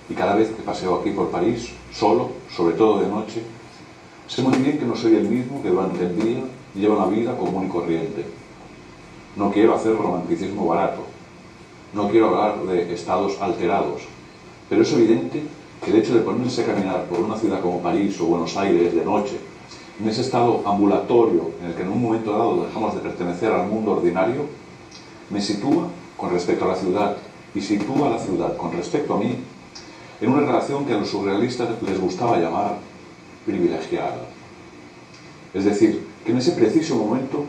y cada vez que paseo aquí por París, solo, sobre todo de noche, sé muy bien que no soy el mismo que durante el día lleva una vida común y corriente. No quiero hacer romanticismo barato, no quiero hablar de estados alterados, pero es evidente que el hecho de ponerse a caminar por una ciudad como París o Buenos Aires de noche, en ese estado ambulatorio en el que en un momento dado dejamos de pertenecer al mundo ordinario, me sitúa con respecto a la ciudad y sitúa a la ciudad con respecto a mí en una relación que a los surrealistas les gustaba llamar privilegiada. Es decir, que en ese preciso momento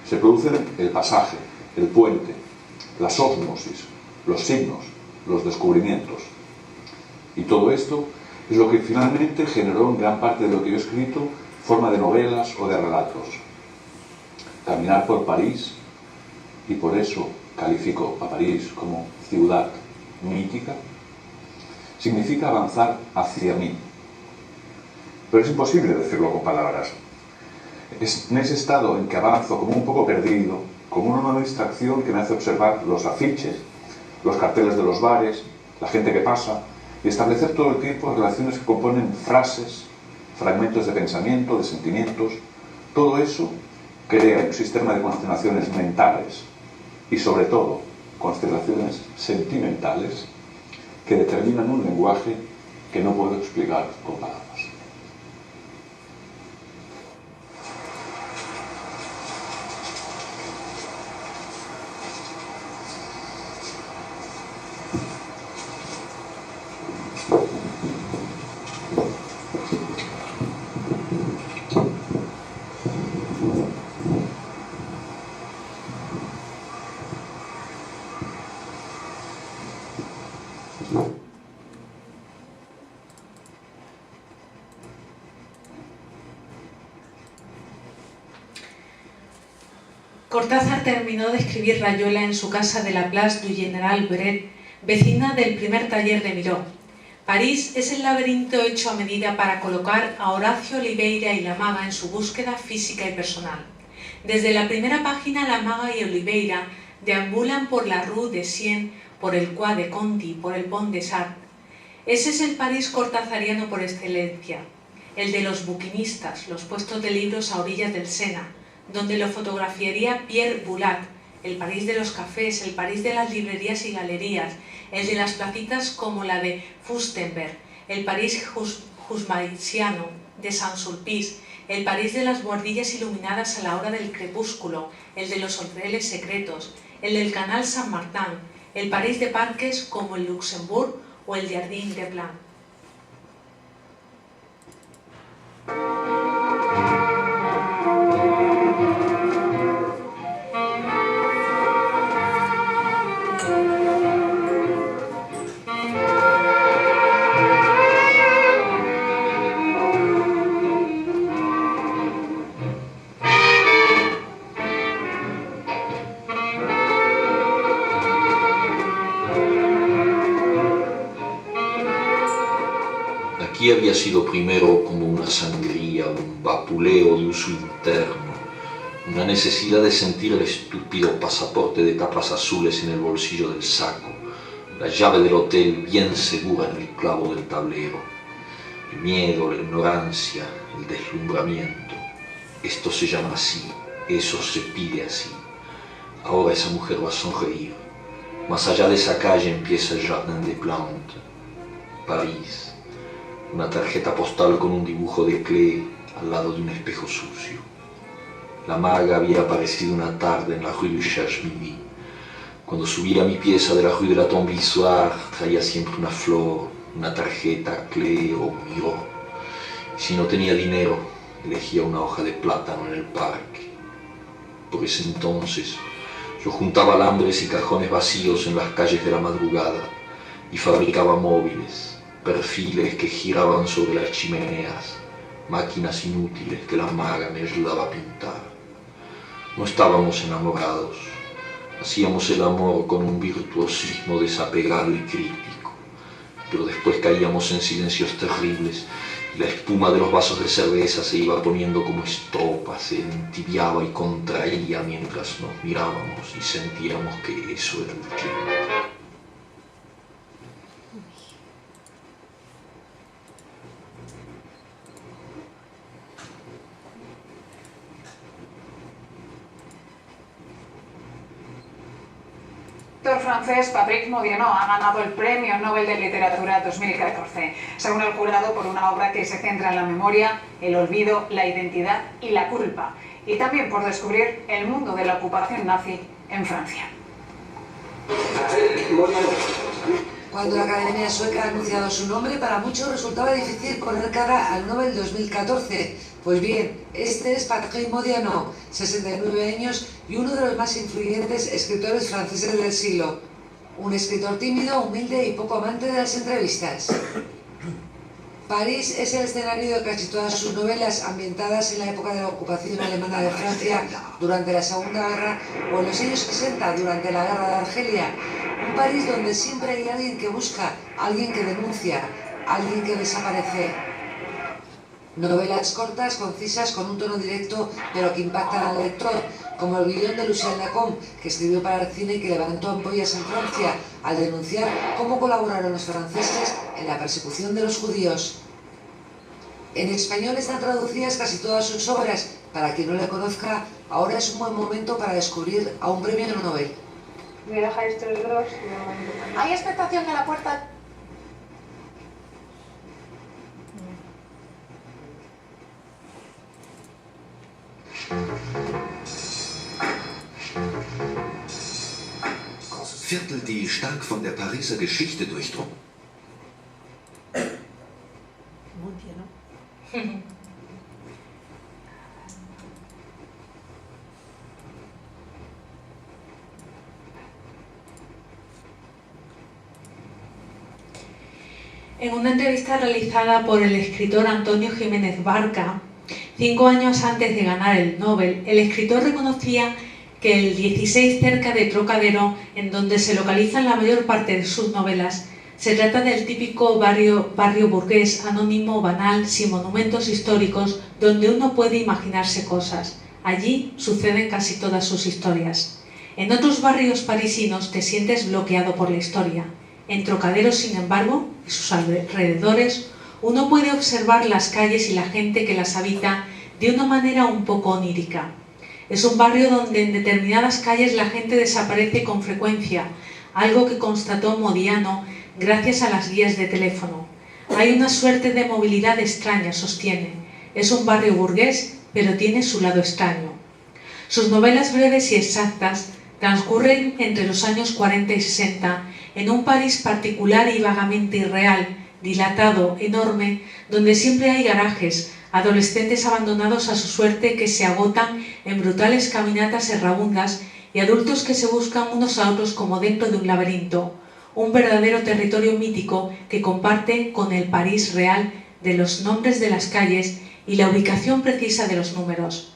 se producen el pasaje, el puente, las ósmosis, los signos, los descubrimientos. Y todo esto es lo que finalmente generó en gran parte de lo que yo he escrito forma de novelas o de relatos. Caminar por París, y por eso califico a París como ciudad mítica, significa avanzar hacia mí. Pero es imposible decirlo con palabras. Es en ese estado en que avanzo como un poco perdido, como una distracción que me hace observar los afiches, los carteles de los bares, la gente que pasa, y establecer todo el tiempo relaciones que componen frases, fragmentos de pensamiento, de sentimientos. Todo eso crea un sistema de constelaciones mentales y, sobre todo, constelaciones sentimentales que determinan un lenguaje que no puedo explicar con palabras. Cortázar terminó de escribir Rayuela en su casa de la Place du General Bret, vecina del primer taller de Miró. París es el laberinto hecho a medida para colocar a Horacio Oliveira y la maga en su búsqueda física y personal. Desde la primera página, la maga y Oliveira deambulan por la Rue de Sienne, por el Quai de Conti, por el Pont des Arts. Ese es el París cortázariano por excelencia, el de los buquinistas, los puestos de libros a orillas del Sena, donde lo fotografiaría Pierre Boulat, el París de los cafés, el París de las librerías y galerías, el de las placitas como la de Fürstenberg, el París husmaiciano de Saint-Sulpice, el París de las buhardillas iluminadas a la hora del crepúsculo, el de los hoteles secretos, el del Canal Saint-Martin, el París de parques como el Luxembourg o el Jardin des Plantes. Aquí había sido primero como una sangría, un vapuleo de uso interno, una necesidad de sentir el estúpido pasaporte de tapas azules en el bolsillo del saco, la llave del hotel bien segura en el clavo del tablero, el miedo, la ignorancia, el deslumbramiento. Esto se llama así, eso se pide así. Ahora esa mujer va a sonreír. Más allá de esa calle empieza el Jardin des Plantes, París. Una tarjeta postal con un dibujo de Klee al lado de un espejo sucio. La maga había aparecido una tarde en la Rue du Cherche-Midi. Cuando subía a mi pieza de la Rue de la Tombe Soir, traía siempre una flor, una tarjeta Klee o Miró. Y si no tenía dinero, elegía una hoja de plátano en el parque. Por ese entonces, yo juntaba alambres y cajones vacíos en las calles de la madrugada y fabricaba móviles, perfiles que giraban sobre las chimeneas, máquinas inútiles que la maga me ayudaba a pintar. No estábamos enamorados, hacíamos el amor con un virtuosismo desapegado y crítico, pero después caíamos en silencios terribles y la espuma de los vasos de cerveza se iba poniendo como estopa, se entibiaba y contraía mientras nos mirábamos y sentíamos que eso era el clima. El escritor francés Patrick Modiano ha ganado el Premio Nobel de Literatura 2014, según el jurado, por una obra que se centra en la memoria, el olvido, la identidad y la culpa, y también por descubrir el mundo de la ocupación nazi en Francia. Cuando la Academia Sueca ha anunciado su nombre, para muchos resultaba difícil poner cara al Nobel 2014. Pues bien, este es Patrick Modiano, 69 años y uno de los más influyentes escritores franceses del siglo. Un escritor tímido, humilde y poco amante de las entrevistas. París es el escenario de casi todas sus novelas ambientadas en la época de la ocupación alemana de Francia durante la Segunda Guerra o en los años 60 durante la Guerra de Argelia. Un París donde siempre hay alguien que busca, alguien que denuncia, alguien que desaparece. Novelas cortas, concisas, con un tono directo, pero que impactan al lector, como El guion de Lucien Lacombe, que escribió para el cine y que levantó ampollas en Francia al denunciar cómo colaboraron los franceses en la persecución de los judíos. En español están traducidas casi todas sus obras. Para quien no le conozca, ahora es un buen momento para descubrir a un premio Nobel. Voy a dejar estos dos. ¿Hay expectación en la puerta? Viertel, die stark von der Pariser Geschichte durchdrungen. En una entrevista realizada por el escritor Antonio Jiménez Barca, 5 años antes de ganar el Nobel, el escritor reconocía que el 16 cerca de Trocadero, en donde se localizan la mayor parte de sus novelas, se trata del típico barrio burgués, anónimo, banal, sin monumentos históricos, donde uno puede imaginarse cosas. Allí suceden casi todas sus historias. En otros barrios parisinos te sientes bloqueado por la historia. En Trocadero, sin embargo, y sus alrededores, uno puede observar las calles y la gente que las habita de una manera un poco onírica. Es un barrio donde en determinadas calles la gente desaparece con frecuencia, algo que constató Modiano gracias a las guías de teléfono. Hay una suerte de movilidad extraña, sostiene. Es un barrio burgués, pero tiene su lado extraño. Sus novelas breves y exactas transcurren entre los años 40 y 60 en un París particular y vagamente irreal, dilatado, enorme, donde siempre hay garajes, adolescentes abandonados a su suerte que se agotan en brutales caminatas errabundas y adultos que se buscan unos a otros como dentro de un laberinto, un verdadero territorio mítico que comparte con el París real de los nombres de las calles y la ubicación precisa de los números.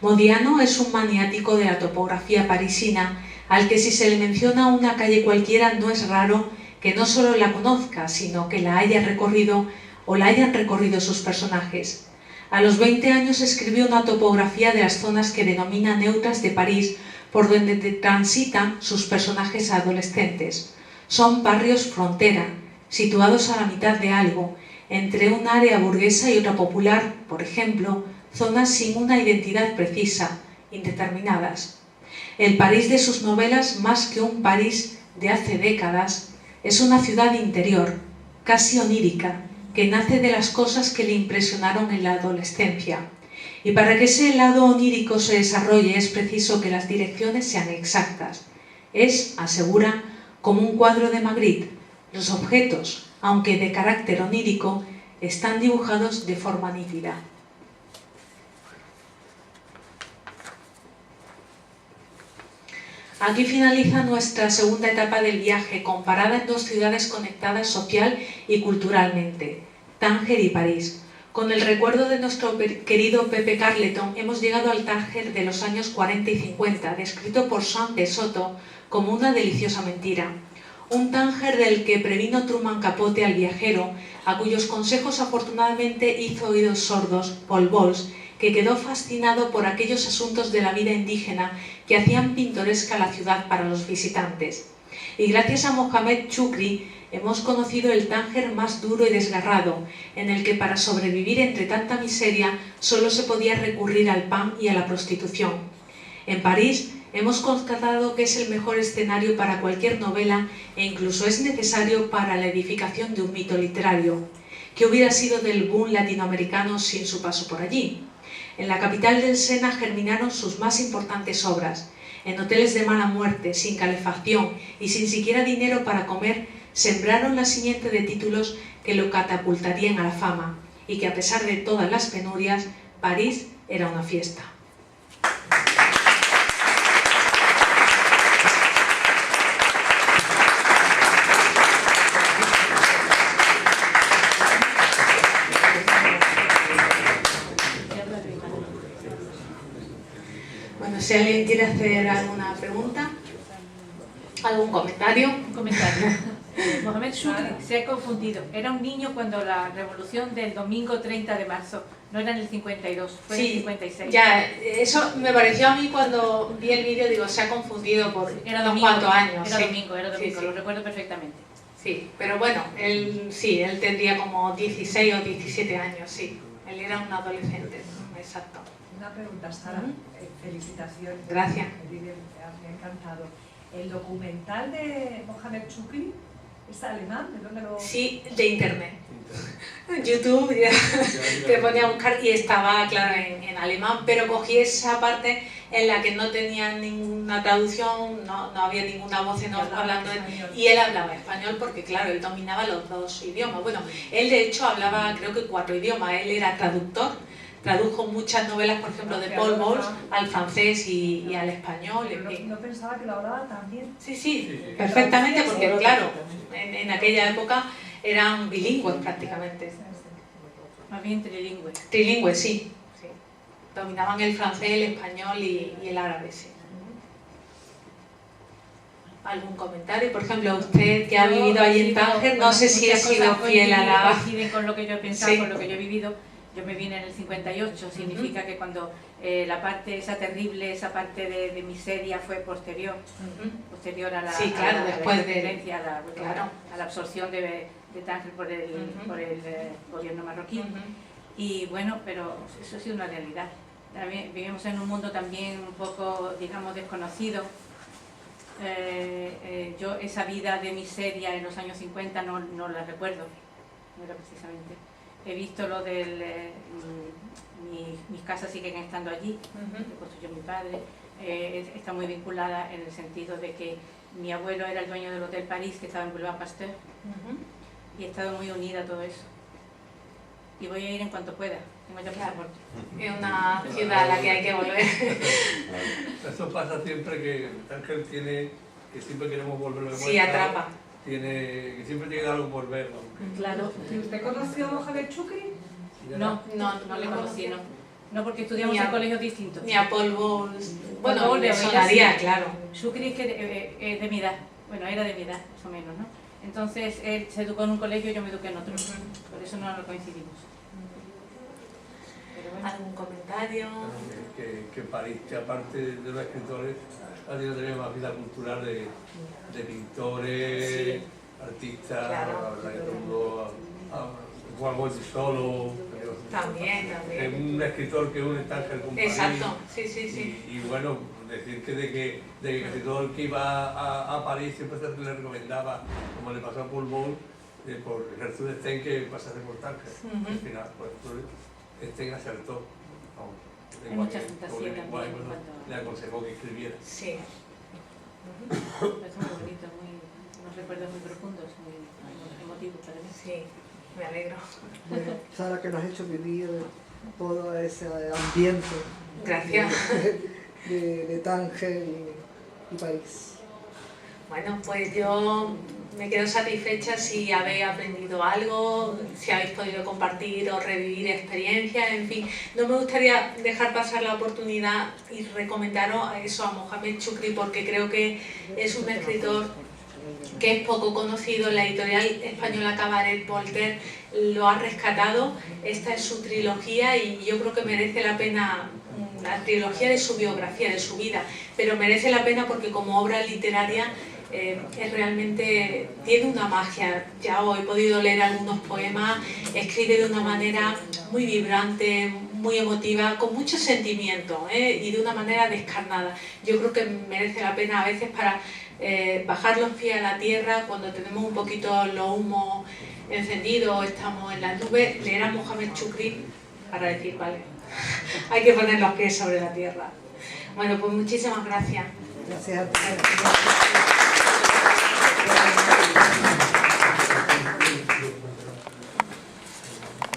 Modiano es un maniático de la topografía parisina al que si se le menciona una calle cualquiera no es raro que no solo la conozca, sino que la haya recorrido o la hayan recorrido sus personajes. A los 20 años escribió una topografía de las zonas que denomina neutras de París, por donde transitan sus personajes adolescentes. Son barrios frontera, situados a la mitad de algo, entre un área burguesa y otra popular, por ejemplo, zonas sin una identidad precisa, indeterminadas. El París de sus novelas, más que un París de hace décadas, es una ciudad interior, casi onírica, que nace de las cosas que le impresionaron en la adolescencia. Y para que ese lado onírico se desarrolle es preciso que las direcciones sean exactas. Es, asegura, como un cuadro de Magritte. Los objetos, aunque de carácter onírico, están dibujados de forma nítida. Aquí finaliza nuestra segunda etapa del viaje, comparada en dos ciudades conectadas social y culturalmente, Tánger y París. Con el recuerdo de nuestro querido Pepe Carleton hemos llegado al Tánger de los años 40 y 50, descrito por Jean de Soto como una deliciosa mentira. Un Tánger del que previno Truman Capote al viajero, a cuyos consejos afortunadamente hizo oídos sordos Paul Bowles, que quedó fascinado por aquellos asuntos de la vida indígena que hacían pintoresca la ciudad para los visitantes. Y gracias a Mohamed Chukri hemos conocido el Tánger más duro y desgarrado, en el que para sobrevivir entre tanta miseria solo se podía recurrir al pan y a la prostitución. En París hemos constatado que es el mejor escenario para cualquier novela e incluso es necesario para la edificación de un mito literario. ¿Qué hubiera sido del boom latinoamericano sin su paso por allí? En la capital del Sena germinaron sus más importantes obras. en hoteles de mala muerte, sin calefacción y sin siquiera dinero para comer, sembraron la simiente de títulos que lo catapultarían a la fama, y que a pesar de todas las penurias, París era una fiesta. Bueno, si alguien quiere hacer alguna pregunta, algún comentario. Un comentario. Mohamed Shukri se ha confundido. Era un niño cuando la revolución del domingo 30 de marzo, no era en el 52, fue en el 56. Ya, eso me pareció a mí cuando vi el vídeo, digo, se ha confundido por unos cuantos años. Era domingo, lo recuerdo perfectamente. Sí, pero bueno, él tendría como 16 o 17 años, sí. Él era un adolescente, exacto. Una pregunta, Sara. Felicitaciones. Gracias. Me ha encantado. ¿El documental de Mohamed Shukri es alemán? ¿De dónde lo...? Sí, de internet. YouTube, ya te ponía a buscar y estaba, claro, en alemán, pero cogí esa parte en la que no tenía ninguna traducción, no había ninguna voz en off hablando y él hablaba español porque, claro, él dominaba los dos idiomas. Bueno, él de hecho hablaba creo que 4 idiomas, él era traductor. Tradujo muchas novelas, por ejemplo, de Paul Bowles al francés y al español. No pensaba que lo hablaba también. Sí, perfectamente, porque claro, en aquella época eran bilingües prácticamente. Más bien trilingües. Trilingües, sí. Dominaban el francés, el español y el árabe, sí. ¿Algún comentario? Por ejemplo, usted que ha vivido allí en Tánger, no sé si ha sido fiel a la... Coinciden con lo que yo he pensado, con lo que yo he vivido. Yo me vine en el 58, significa que cuando la parte esa terrible, esa parte de miseria fue posterior a la, sí, claro, después de a la absorción de Tánger por el gobierno marroquí. Y bueno, pero eso ha sido una realidad. También vivimos en un mundo también un poco, digamos, desconocido. Yo esa vida de miseria en los años 50 no la recuerdo, no era precisamente. He visto lo del... mis casas siguen estando allí, que construyó mi padre. Está muy vinculada en el sentido de que mi abuelo era el dueño del Hotel París, que estaba en Boulevard Pasteur, y he estado muy unida a todo eso. Y voy a ir en cuanto pueda, tengo ya pasaporte. Es una ciudad a la que hay que volver. Eso pasa siempre que Ángel tiene, que siempre queremos volver a sí, atrapa. Que siempre tiene algo por ver, ¿no? Claro. ¿Y usted conoció a Mohamed Shukri? No le conocí, no. No, porque estudiamos en colegios distintos. Ni a Paul Bowles. Bueno, me sonaría, claro. Shukri es que es de mi edad. Bueno, era de mi edad, más o menos, ¿no? Entonces, él se educó en un colegio y yo me eduqué en otro. Por eso no lo coincidimos. Bueno. ¿Algún comentario? Que París, que aparte de los escritores, ha tenido también más vida cultural de pintores, artistas, Juan Bosch solo. También. Es un escritor que une Tánger con París. Exacto, sí. Y bueno, decir que de que casi todo el que iba a París siempre se le recomendaba, como le pasó a Paul Bowles, por Gertrude Stein, que pasase por Tánger. Al final, pues Stein acertó. Hay mucha fantasía también. Le aconsejó que escribiera. Sí. Es muy bonito, unos recuerdos muy profundos, muy emotivos para mí. Sí, me alegro. Bueno, Sara, que nos has hecho vivir todo ese ambiente. Gracias. De Tánger y París. Bueno, pues yo me quedo satisfecha si habéis aprendido algo, si habéis podido compartir o revivir experiencias, en fin. No me gustaría dejar pasar la oportunidad y recomendaros a Mohamed Shukri, porque creo que es un escritor que es poco conocido. La editorial española Cabaret Voltaire lo ha rescatado. Esta es su trilogía y yo creo que merece la pena, la trilogía de su biografía, de su vida, pero merece la pena porque como obra literaria es realmente, tiene una magia. Ya he podido leer algunos poemas, escribe de una manera muy vibrante, muy emotiva, con mucho sentimiento y de una manera descarnada. Yo creo que merece la pena a veces para bajar los pies a la tierra cuando tenemos un poquito los humos encendidos, estamos en las nubes, leer a Mohamed Shukri para decir, vale, hay que poner los pies sobre la tierra. Bueno, pues muchísimas gracias. Gracias a ti.